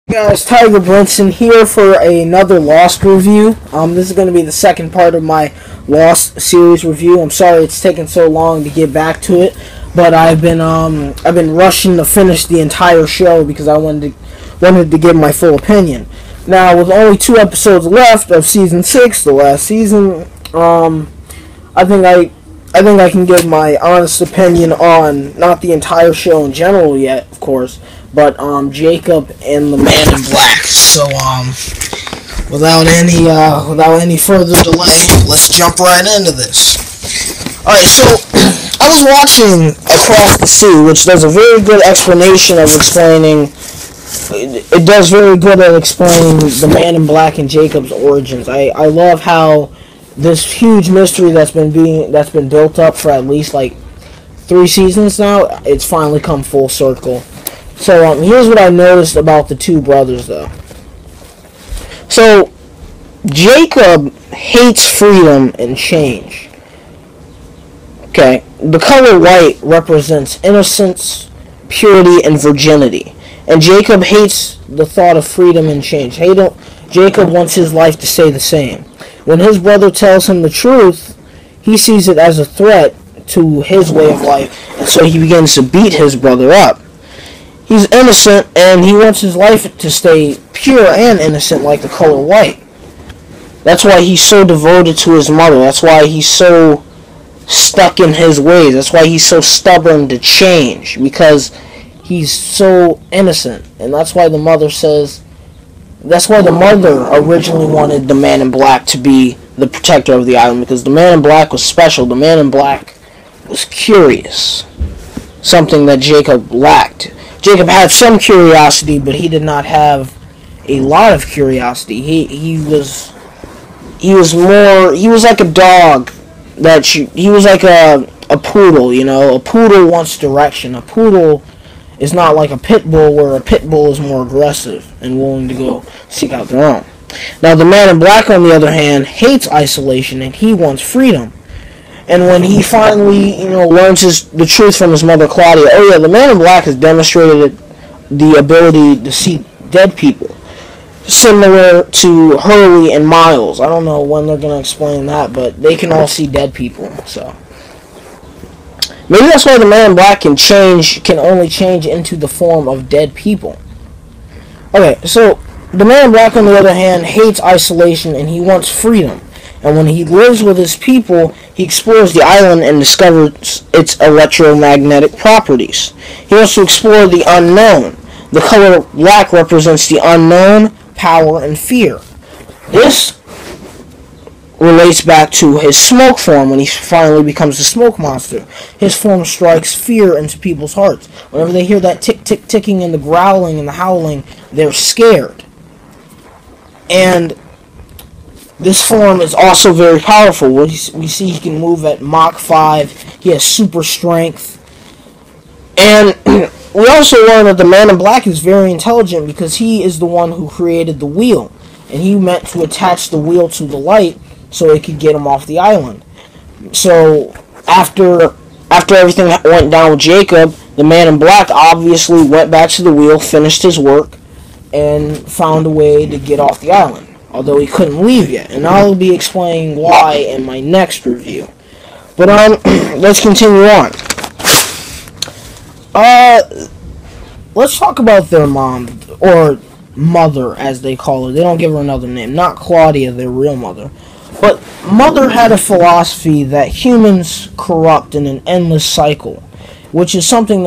Guys, Tiger Brinson here for another Lost review. This is going to be the second part of my Lost series review. I'm sorry it's taken so long to get back to it, but I've been rushing to finish the entire show because I wanted to give my full opinion. Now, with only 2 episodes left of season 6, the last season, I think I can give my honest opinion on not the entire show in general yet, of course, but Jacob and the Man in Black. So without any further delay, let's jump right into this. Alright, so I was watching Across the Sea, which does a very good explanation of explaining. It does very good at explaining the Man in Black and Jacob's origins. I love how this huge mystery that's been built up for at least like 3 seasons now, it's finally come full circle. So here's what I noticed about the 2 brothers, though. So Jacob hates freedom and change. Okay, the color white represents innocence, purity, and virginity, and Jacob hates the thought of freedom and change. Jacob wants his life to stay the same. When his brother tells him the truth, he sees it as a threat to his way of life, and so he begins to beat his brother up. He's innocent, and he wants his life to stay pure and innocent like the color white. That's why he's so devoted to his mother. That's why he's so stuck in his ways. That's why he's so stubborn to change, because he's so innocent. And that's why the mother originally wanted the Man in Black to be the protector of the island, because the Man in Black was special. The Man in Black was curious, something that Jacob lacked. Jacob had some curiosity, but he did not have a lot of curiosity. He was like a dog he was like a poodle, you know. A poodle wants direction. A poodle is not like a pit bull, where a pit bull is more aggressive and willing to go seek out their own. Now, the Man in Black, on the other hand, hates isolation, and he wants freedom. And when he finally, learns the truth from his mother, Claudia, oh yeah, the Man in Black has demonstrated the ability to see dead people, similar to Hurley and Miles. I don't know when they're going to explain that, but they can all see dead people, so maybe that's why the Man in Black can only change into the form of dead people. Okay, so the Man in Black, on the other hand, hates isolation, and he wants freedom. And when he lives with his people, he explores the island and discovers its electromagnetic properties. He wants to explore the unknown. The color black represents the unknown, power, and fear. This relates back to his smoke form when he finally becomes the smoke monster. His form strikes fear into people's hearts. Whenever they hear that tick-tick-ticking and the growling and the howling, they're scared. And this form is also very powerful. We see he can move at Mach 5. He has super strength. And we also learn that the Man in Black is very intelligent, because he is the one who created the wheel. And he meant to attach the wheel to the light so it could get him off the island. So after everything went down with Jacob, the Man in Black obviously went back to the wheel, finished his work, and found a way to get off the island, although he couldn't leave yet, and I'll be explaining why in my next review. But let's continue on. Let's talk about their mom, or mother as they call her. They don't give her another name. Not Claudia, their real mother. But mother had a philosophy that humans corrupt in an endless cycle, which is something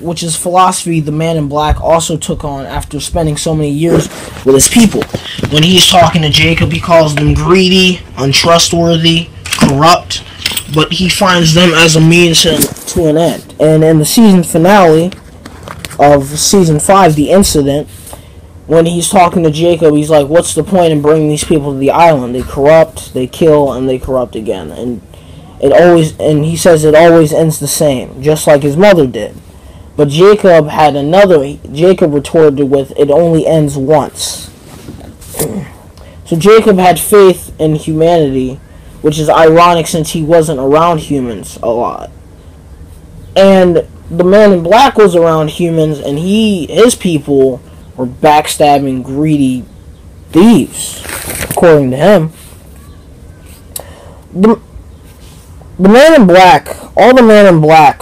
which is philosophy the Man in Black also took on after spending so many years with his people. When he's talking to Jacob, he calls them greedy, untrustworthy, corrupt, but he finds them as a means to an end. And in the season finale of season 5, The Incident, when he's talking to Jacob, he's like, what's the point in bringing these people to the island? They corrupt, they kill, and they corrupt again. And he says it always ends the same, just like his mother did. But Jacob retorted with, it only ends once. So Jacob had faith in humanity, which is ironic since he wasn't around humans a lot. And the Man in Black was around humans, and his people were backstabbing, greedy thieves, according to him. The Man in Black, all the Man in Black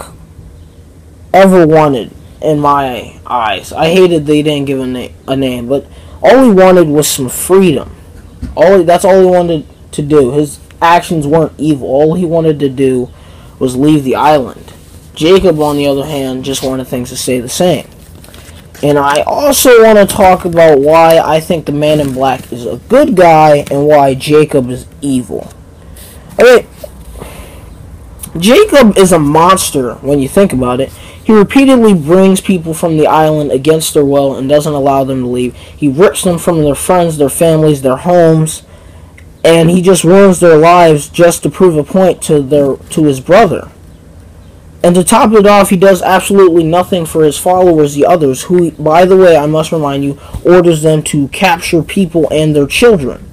ever wanted, in my eyes, I hated they didn't give a name, but all he wanted was some freedom. That's all he wanted to do. His actions weren't evil. All he wanted to do was leave the island. Jacob, on the other hand, just wanted things to stay the same. And I also want to talk about why I think the Man in Black is a good guy and why Jacob is evil. Okay, Jacob is a monster when you think about it. He repeatedly brings people from the island against their will and doesn't allow them to leave. He rips them from their friends, their families, their homes, and he just ruins their lives just to prove a point to his brother. And to top it off, he does absolutely nothing for his followers, the others, who, by the way, I must remind you, orders them to capture people and their children.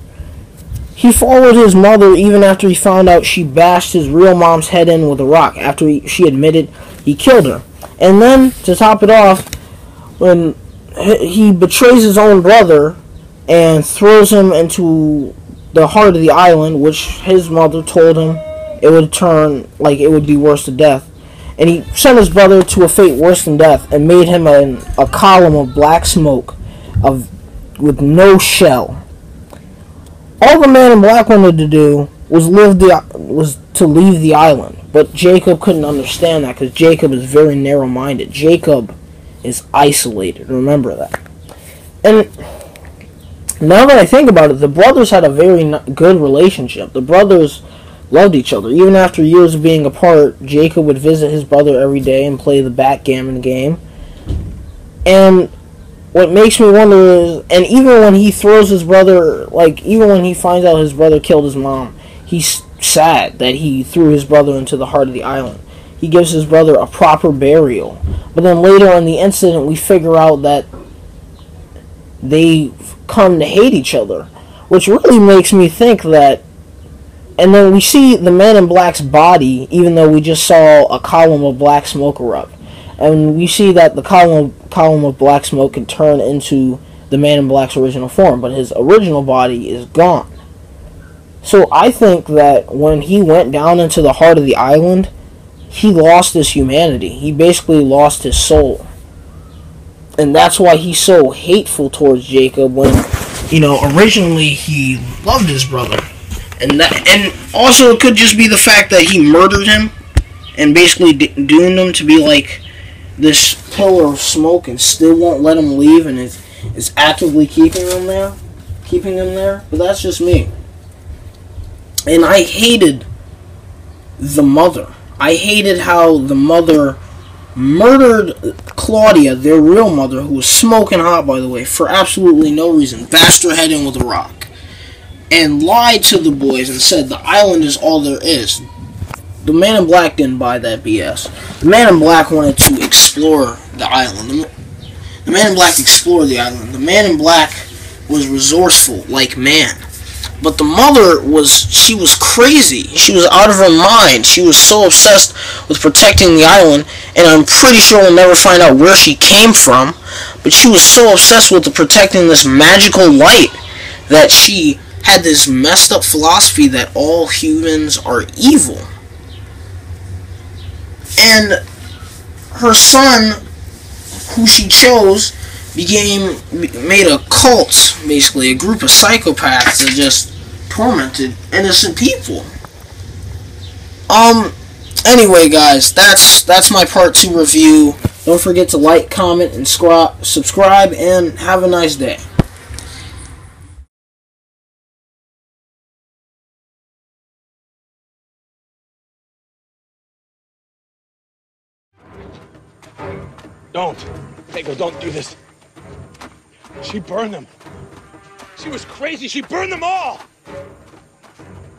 He followed his mother even after he found out she bashed his real mom's head in with a rock. After she admitted he killed her. And then, to top it off, when he betrays his own brother and throws him into the heart of the island, which his mother told him it would be worse than death. And he sent his brother to a fate worse than death and made him a column of black smoke with no shell. All the Man in Black wanted to do was to leave the island, but Jacob couldn't understand that because Jacob is very narrow-minded. Jacob is isolated. Remember that. And now that I think about it, the brothers had a very good relationship. The brothers loved each other. Even after years of being apart, Jacob would visit his brother every day and play the backgammon game. And what makes me wonder is, and even when he throws his brother, even when he finds out his brother killed his mom, he's sad that he threw his brother into the heart of the island. He gives his brother a proper burial. But then later in the incident, we figure out that they've come to hate each other, which really makes me think that. And then we see the Man in Black's body, even though we just saw a column of black smoke erupt. And we see that the column of black smoke can turn into the Man in Black's original form, but his original body is gone. So I think that when he went down into the heart of the island, he lost his humanity. He basically lost his soul. And that's why he's so hateful towards Jacob when, originally he loved his brother. And also it could just be the fact that he murdered him and basically doomed him to be like this pillar of smoke and still won't let him leave and is actively keeping him there. But that's just me. And I hated the mother. I hated how the mother murdered Claudia, their real mother, who was smoking hot, by the way, for absolutely no reason. Bashed her head in with a rock. And lied to the boys and said the island is all there is. The Man in Black didn't buy that BS. The Man in Black wanted to explore the island. The Man in Black explored the island. The Man in Black was resourceful, like man. But the mother she was crazy. She was out of her mind. She was so obsessed with protecting the island, and I'm pretty sure we'll never find out where she came from, but she was so obsessed with protecting this magical light that she had this messed up philosophy that all humans are evil. And her son, who she chose, made a cult, basically, a group of psychopaths that just tormented innocent people. Anyway, guys, that's my part 2 review. Don't forget to like, comment, and subscribe, and have a nice day. Don't. Jacob, don't do this. She burned them. She was crazy. She burned them all.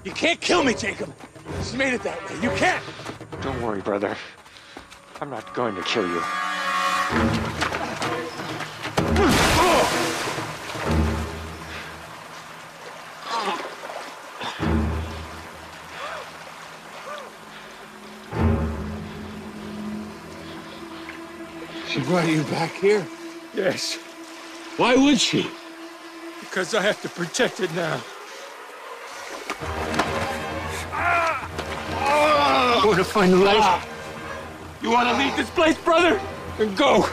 You can't kill me, Jacob. She made it that way. You can't. Don't worry, brother. I'm not going to kill you. She brought you back here? Yes. Why would she? Because I have to protect it now. I want to find the light. You want to leave this place, brother? Then go.